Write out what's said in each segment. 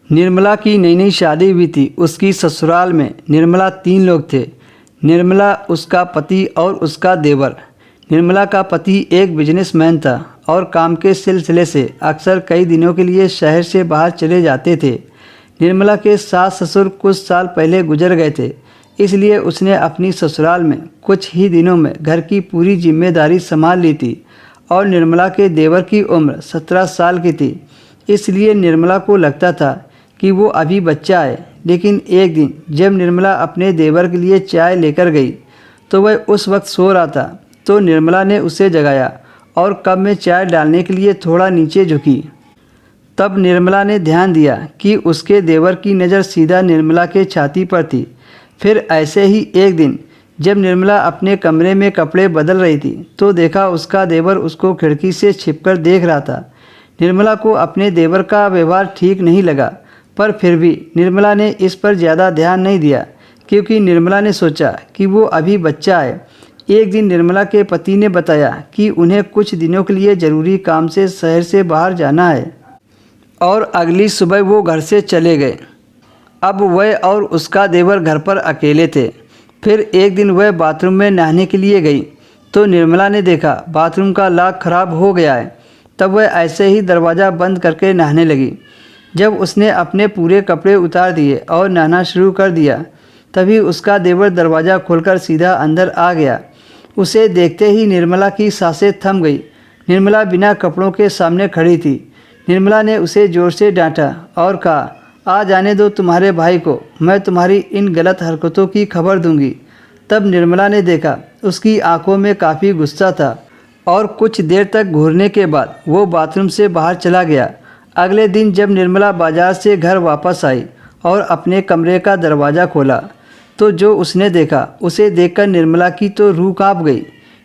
निर्मला की नई नई शादी हुई थी। उसकी ससुराल में निर्मला 3 लोग थे। निर्मला, उसका पति और उसका देवर। निर्मला का पति एक बिजनेसमैन था और काम के सिलसिले से अक्सर कई दिनों के लिए शहर से बाहर चले जाते थे। निर्मला के सास ससुर कुछ साल पहले गुजर गए थे, इसलिए उसने अपनी ससुराल में कुछ ही दिनों में घर की पूरी जिम्मेदारी संभाल ली थी। और निर्मला के देवर की उम्र 17 साल की थी, इसलिए निर्मला को लगता था कि वो अभी बच्चा है। लेकिन एक दिन जब निर्मला अपने देवर के लिए चाय लेकर गई तो वह उस वक्त सो रहा था। तो निर्मला ने उसे जगाया और कप में चाय डालने के लिए थोड़ा नीचे झुकी। तब निर्मला ने ध्यान दिया कि उसके देवर की नज़र सीधा निर्मला के छाती पर थी। फिर ऐसे ही एक दिन जब निर्मला अपने कमरे में कपड़े बदल रही थी तो देखा उसका देवर उसको खिड़की से छिपकर देख रहा था। निर्मला को अपने देवर का व्यवहार ठीक नहीं लगा, पर फिर भी निर्मला ने इस पर ज़्यादा ध्यान नहीं दिया, क्योंकि निर्मला ने सोचा कि वो अभी बच्चा है। एक दिन निर्मला के पति ने बताया कि उन्हें कुछ दिनों के लिए ज़रूरी काम से शहर से बाहर जाना है और अगली सुबह वो घर से चले गए। अब वह और उसका देवर घर पर अकेले थे। फिर एक दिन वह बाथरूम में नहाने के लिए गई तो निर्मला ने देखा बाथरूम का लॉक खराब हो गया है। तब वह ऐसे ही दरवाज़ा बंद करके नहाने लगी। जब उसने अपने पूरे कपड़े उतार दिए और नहाना शुरू कर दिया, तभी उसका देवर दरवाज़ा खोलकर सीधा अंदर आ गया। उसे देखते ही निर्मला की सांसें थम गई। निर्मला बिना कपड़ों के सामने खड़ी थी। निर्मला ने उसे ज़ोर से डांटा और कहा, आ जाने दो तुम्हारे भाई को, मैं तुम्हारी इन गलत हरकतों की खबर दूंगी। तब निर्मला ने देखा उसकी आंखों में काफ़ी गुस्सा था और कुछ देर तक घूरने के बाद वो बाथरूम से बाहर चला गया। अगले दिन जब निर्मला बाजार से घर वापस आई और अपने कमरे का दरवाज़ा खोला तो जो उसने देखा उसे देखकर निर्मला की तो रूह कांप गई।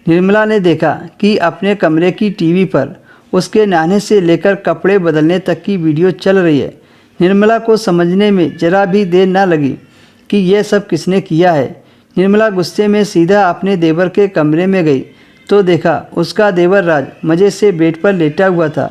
निर्मला ने देखा कि अपने कमरे की टीवी पर उसके नहाने से लेकर कपड़े बदलने तक की वीडियो चल रही है। निर्मला को समझने में ज़रा भी देर न लगी कि यह सब किसने किया है। निर्मला गुस्से में सीधा अपने देवर के कमरे में गई तो देखा उसका देवर राज मज़े से बेड पर लेटा हुआ था।